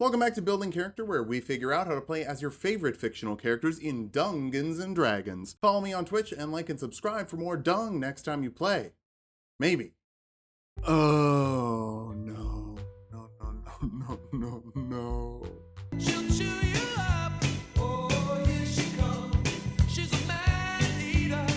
Welcome back to Building Character, where we figure out how to play as your favorite fictional characters in Dungeons and Dragons. Follow me on Twitch and like and subscribe for more dung next time you play. Maybe. Oh, no. No. She'll chew you up. Oh, here she comes. She's a man eater.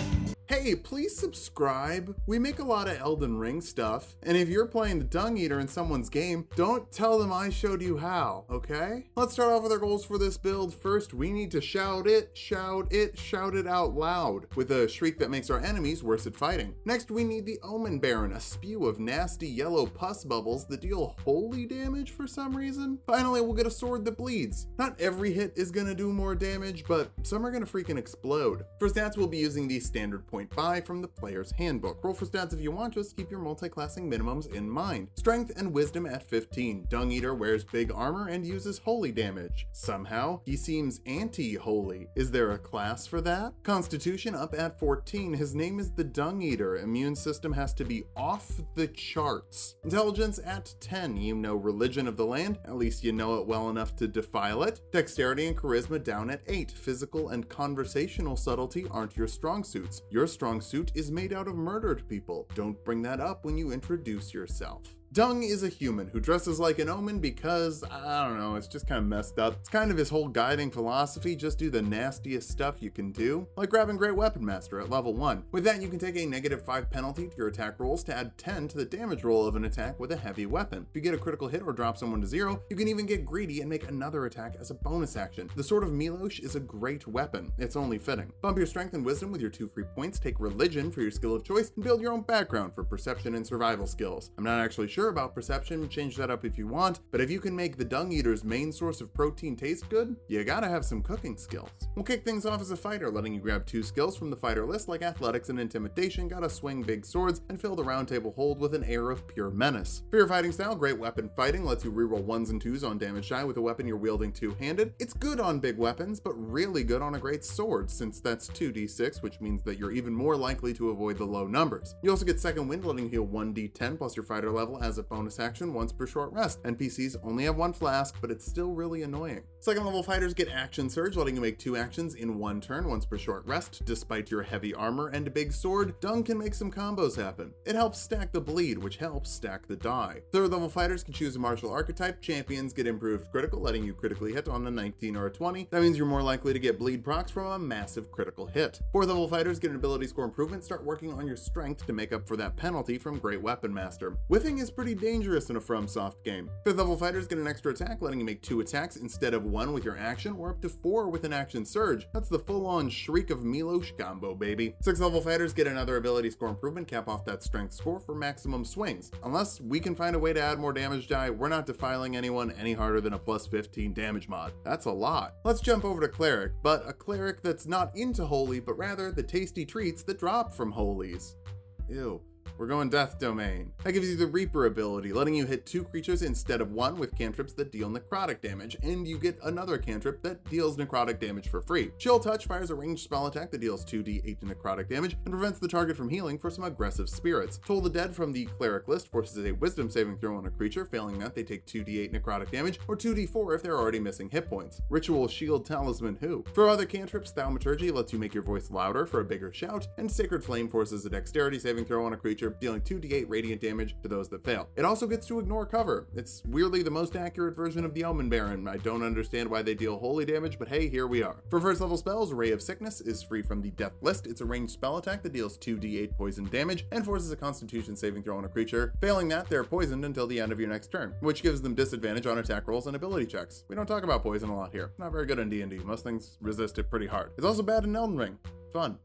Hey, please subscribe. We make a lot of Elden Ring stuff, and if you're playing the Dung Eater in someone's game, don't tell them I showed you how, okay? Let's start off with our goals for this build. First, we need to shout it out loud, with a shriek that makes our enemies worse at fighting. Next, we need the Omen Baron, a spew of nasty yellow pus bubbles that deal holy damage for some reason. Finally, we'll get a sword that bleeds. Not every hit is gonna do more damage, but some are gonna freaking explode. For stats, we'll be using the standard point buy from the player's handbook. Roll for stats if you want, just keep your multi-classing minimums in mind. Strength and wisdom at 15. Dung Eater wears big armor and uses holy damage. Somehow, he seems anti-holy. Is there a class for that? Constitution up at 14. His name is the Dung Eater. Immune system has to be off the charts. Intelligence at 10. You know religion of the land, at least you know it well enough to defile it. Dexterity and charisma down at 8. Physical and conversational subtlety aren't your strong suits. Your strong suit is made out of murdered people. Don't bring that up when you introduce yourself. Dung is a human who dresses like an omen because, I don't know, it's just kind of messed up. It's kind of his whole guiding philosophy, just do the nastiest stuff you can do, like grabbing Great Weapon Master at level 1. With that, you can take a -5 penalty to your attack rolls to add 10 to the damage roll of an attack with a heavy weapon. If you get a critical hit or drop someone to 0, you can even get greedy and make another attack as a bonus action. The Sword of Milosh is a great weapon. It's only fitting. Bump your strength and wisdom with your 2 free points, take religion for your skill of choice, and build your own background for perception and survival skills. I'm not actually sure about perception, change that up if you want, but if you can make the Dung Eater's main source of protein taste good, you gotta have some cooking skills. We'll kick things off as a fighter, letting you grab 2 skills from the fighter list like athletics and intimidation, gotta swing big swords, and fill the round table hold with an air of pure menace. For your fighting style, great weapon fighting lets you reroll 1s and 2s on damage die with a weapon you're wielding two-handed. It's good on big weapons, but really good on a great sword, since that's 2d6, which means that you're even more likely to avoid the low numbers. You also get second wind, letting you heal 1d10 plus your fighter level as a bonus action once per short rest. NPCs only have 1 flask, but it's still really annoying. Second level fighters get action surge, letting you make 2 actions in 1 turn once per short rest. Despite your heavy armor and a big sword, Dung can make some combos happen. It helps stack the bleed, which helps stack the die. Third level fighters can choose a martial archetype. Champions get improved critical, letting you critically hit on a 19 or a 20. That means you're more likely to get bleed procs from a massive critical hit. Fourth level fighters get an ability score improvement. Start working on your strength to make up for that penalty from Great Weapon Master. Whiffing is pretty dangerous in a FromSoft game. Fifth level fighters get an extra attack, letting you make 2 attacks instead of 1 with your action, or up to 4 with an action surge. That's the full-on Shriek of Milosh combo, baby. Sixth level fighters get another ability score improvement, cap off that strength score for maximum swings. Unless we can find a way to add more damage die, we're not defiling anyone any harder than a +15 damage mod. That's a lot. Let's jump over to Cleric, but a Cleric that's not into holy, but rather the tasty treats that drop from holies. Ew. We're going Death Domain. That gives you the Reaper ability, letting you hit 2 creatures instead of 1 with cantrips that deal necrotic damage, and you get another cantrip that deals necrotic damage for free. Chill Touch fires a ranged spell attack that deals 2d8 necrotic damage and prevents the target from healing for some aggressive spirits. Toll the Dead from the Cleric list forces a wisdom saving throw on a creature, failing that they take 2d8 necrotic damage, or 2d4 if they're already missing hit points. Ritual Shield Talisman Who. For other cantrips, Thaumaturgy lets you make your voice louder for a bigger shout, and Sacred Flame forces a dexterity saving throw on a creature, dealing 2d8 radiant damage to those that fail. It also gets to ignore cover. It's weirdly the most accurate version of the Omen Baron. I don't understand why they deal holy damage, but hey, here we are. For first level spells, Ray of Sickness is free from the death list. It's a ranged spell attack that deals 2d8 poison damage and forces a constitution saving throw on a creature. Failing that, they're poisoned until the end of your next turn, which gives them disadvantage on attack rolls and ability checks. We don't talk about poison a lot here. Not very good in D&D. Most things resist it pretty hard. It's also bad in Elden Ring. Fun.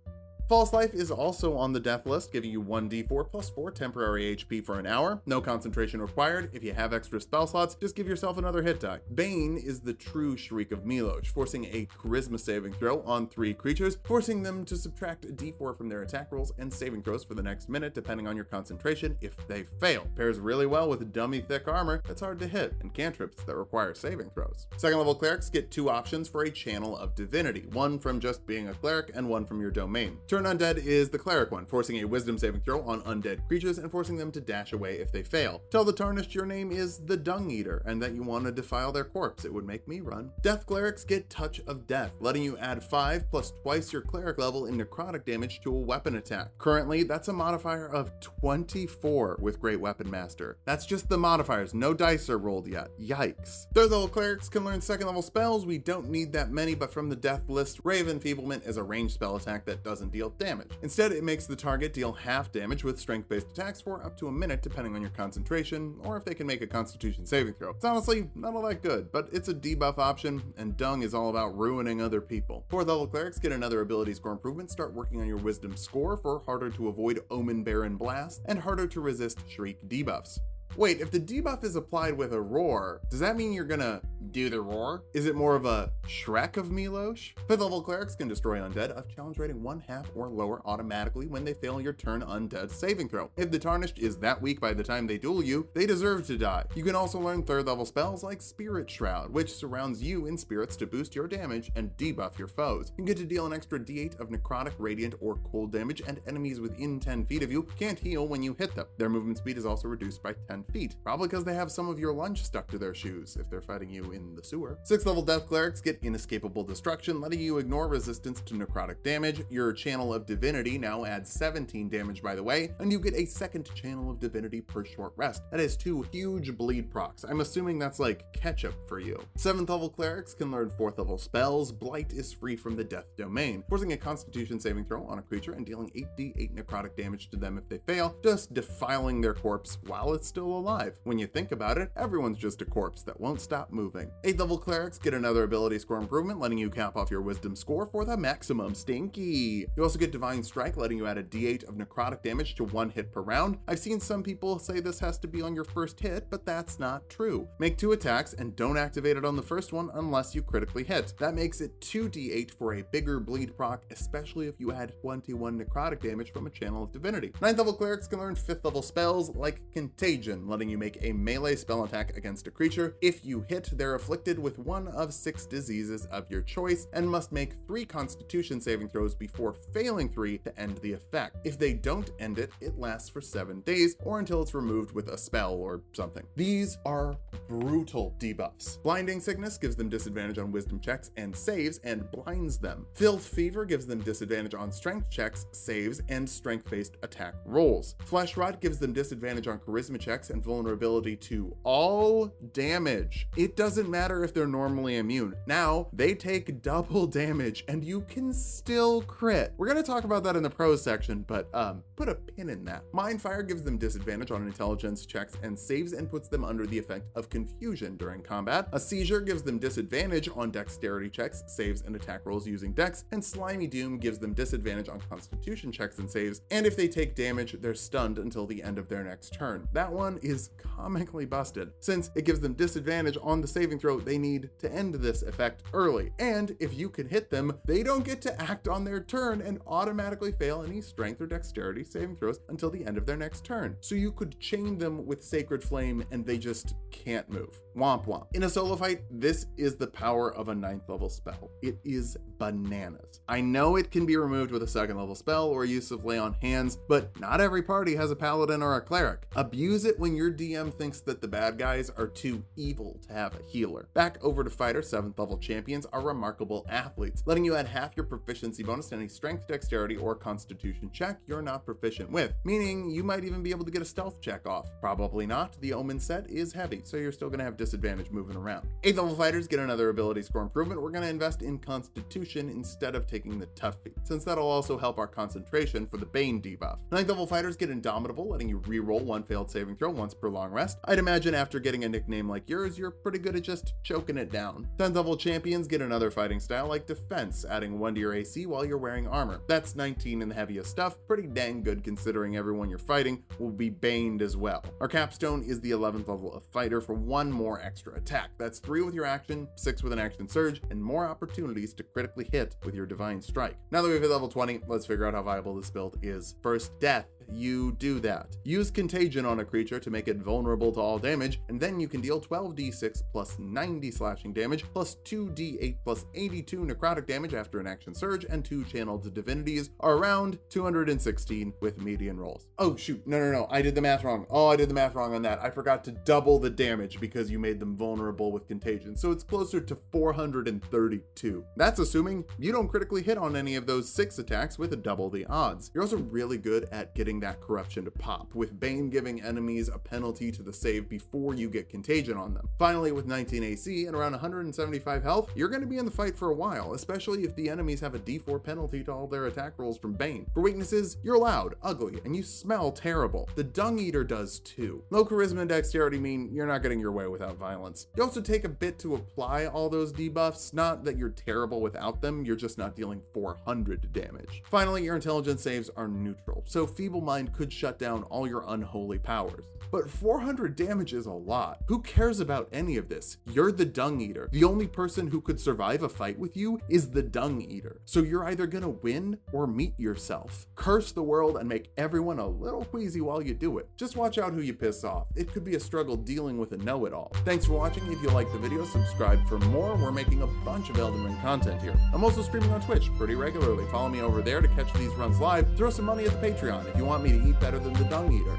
False Life is also on the death list, giving you 1d4 plus 4 temporary HP for an hour. No concentration required. If you have extra spell slots, just give yourself another hit die. Bane is the true Shriek of Milosh, forcing a charisma saving throw on 3 creatures, forcing them to subtract a d4 from their attack rolls and saving throws for the next minute, depending on your concentration if they fail. Pairs really well with dummy thick armor that's hard to hit, and cantrips that require saving throws. Second level clerics get 2 options for a channel of divinity, one from just being a cleric and one from your domain. Turn Turn Undead is the Cleric one, forcing a wisdom saving throw on undead creatures and forcing them to dash away if they fail. Tell the Tarnished your name is the Dung Eater and that you want to defile their corpse. It would make me run. Death Clerics get Touch of Death, letting you add 5 plus twice your cleric level in necrotic damage to a weapon attack. Currently, that's a modifier of 24 with Great Weapon Master. That's just the modifiers, no dice are rolled yet. Yikes. Third level clerics can learn second level spells. We don't need that many, but from the death list, Ray of Enfeeblement is a ranged spell attack that doesn't deal damage. Instead, it makes the target deal half damage with strength-based attacks for up to a minute, depending on your concentration, or if they can make a constitution saving throw. It's honestly not all that good, but it's a debuff option, and Dung is all about ruining other people. Fourth level clerics get another ability score improvement. Start working on your wisdom score for harder to avoid Omen Baron Blast and harder to resist Shriek debuffs. Wait, if the debuff is applied with a roar, does that mean you're gonna do the roar? Is it more of a Shrek of Milosh? 5th level clerics can destroy undead of challenge rating 1/2 or lower automatically when they fail your turn undead saving throw. If the Tarnished is that weak by the time they duel you, they deserve to die. You can also learn 3rd level spells like Spirit Shroud, which surrounds you in spirits to boost your damage and debuff your foes. You get to deal an extra d8 of necrotic, radiant, or cold damage, and enemies within 10 feet of you can't heal when you hit them. Their movement speed is also reduced by 10 feet, probably because they have some of your lunch stuck to their shoes if they're fighting you in the sewer. 6th level death clerics get inescapable destruction, letting you ignore resistance to necrotic damage. Your channel of divinity now adds 17 damage, by the way, and you get a second channel of divinity per short rest. That is 2 huge bleed procs. I'm assuming that's like ketchup for you. 7th level clerics can learn 4th level spells. Blight is free from the death domain, forcing a constitution saving throw on a creature and dealing 8d8 necrotic damage to them if they fail, just defiling their corpse while it's still alive. When you think about it, everyone's just a corpse that won't stop moving. 8th level clerics get another ability score improvement, letting you cap off your wisdom score for the maximum. Stinky. You also get Divine Strike, letting you add a d8 of necrotic damage to 1 hit per round. I've seen some people say this has to be on your first hit, but that's not true. Make 2 attacks and don't activate it on the first one unless you critically hit. That makes it 2d8 for a bigger bleed proc, especially if you add 21 necrotic damage from a channel of divinity. 9th level clerics can learn 5th level spells like Contagion, letting you make a melee spell attack against a creature. If you hit, they're afflicted with one of 6 diseases of your choice and must make 3 constitution saving throws before failing 3 to end the effect. If they don't end it, it lasts for 7 days or until it's removed with a spell or something. These are brutal debuffs. Blinding Sickness gives them disadvantage on wisdom checks and saves and blinds them. Filth Fever gives them disadvantage on strength checks, saves, and strength-based attack rolls. Flesh Rot gives them disadvantage on charisma checks and vulnerability to all damage. It doesn't matter if they're normally immune. Now they take double damage and you can still crit. We're gonna talk about that in the pros section, but put a pin in that. Mindfire gives them disadvantage on intelligence checks and saves and puts them under the effect of confusion during combat. A Seizure gives them disadvantage on dexterity checks, saves, and attack rolls using dex, and Slimy Doom gives them disadvantage on constitution checks and saves, and if they take damage, they're stunned until the end of their next turn. That one is comically busted, since it gives them disadvantage on the saving throw they need to end this effect early, and if you can hit them, they don't get to act on their turn and automatically fail any strength or dexterity saving throws until the end of their next turn. So you could chain them with Sacred Flame and they just can't move. Womp womp. In a solo fight, this is the power of a 9th level spell. It is bananas. I know it can be removed with a 2nd level spell or use of Lay on Hands, but not every party has a paladin or a cleric. Abuse it when your DM thinks that the bad guys are too evil to have a healer. Back over to fighter, 7th level champions are remarkable athletes, letting you add half your proficiency bonus to any strength, dexterity, or constitution check you're not proficient with, meaning you might even be able to get a stealth check off. Probably not. The Omen set is heavy, so you're still gonna have disadvantage moving around. 8th level fighters get another ability score improvement. We're gonna invest in constitution instead of taking the tough feat, since that'll also help our concentration for the Bane debuff. 9th level fighters get indomitable, letting you re-roll 1 failed saving throw once per long rest. I'd imagine after getting a nickname like yours, you're pretty good at just choking it down. 10th level champions get another fighting style like defense, adding 1 to your AC while you're wearing armor. That's 19 in the heaviest stuff, pretty dang good considering everyone you're fighting will be baned as well. Our capstone is the 11th level of fighter for 1 more extra attack. That's 3 with your action, 6 with an action surge, and more opportunities to critically hit with your divine strike. Now that we've hit level 20, let's figure out how viable this build is. First, death you do that. Use Contagion on a creature to make it vulnerable to all damage, and then you can deal 12d6 plus 90 slashing damage, plus 2d8 plus 82 necrotic damage after an action surge, and 2 channeled divinities, are around 216 with median rolls. Oh shoot, no, I did the math wrong. Oh, I did the math wrong on that. I forgot to double the damage because you made them vulnerable with Contagion, so it's closer to 432. That's assuming you don't critically hit on any of those 6 attacks with double the odds. You're also really good at getting that corruption to pop, with Bane giving enemies a penalty to the save before you get Contagion on them. Finally, with 19 AC and around 175 health, you're going to be in the fight for a while, especially if the enemies have a d4 penalty to all their attack rolls from Bane. For weaknesses, you're loud, ugly, and you smell terrible. The Dung Eater does too. Low charisma and dexterity mean you're not getting your way without violence. You also take a bit to apply all those debuffs, not that you're terrible without them, you're just not dealing 400 damage. Finally, your intelligence saves are neutral, so Feeble Mind could shut down all your unholy powers. But 400 damage is a lot. Who cares about any of this? You're the Dung Eater. The only person who could survive a fight with you is the Dung Eater. So you're either gonna win or meet yourself. Curse the world and make everyone a little queasy while you do it. Just watch out who you piss off. It could be a struggle dealing with a know-it-all. Thanks for watching. If you liked the video, subscribe for more. We're making a bunch of Elden Ring content here. I'm also streaming on Twitch pretty regularly. Follow me over there to catch these runs live. Throw some money at the Patreon if you want me to eat better than the Dung Eater.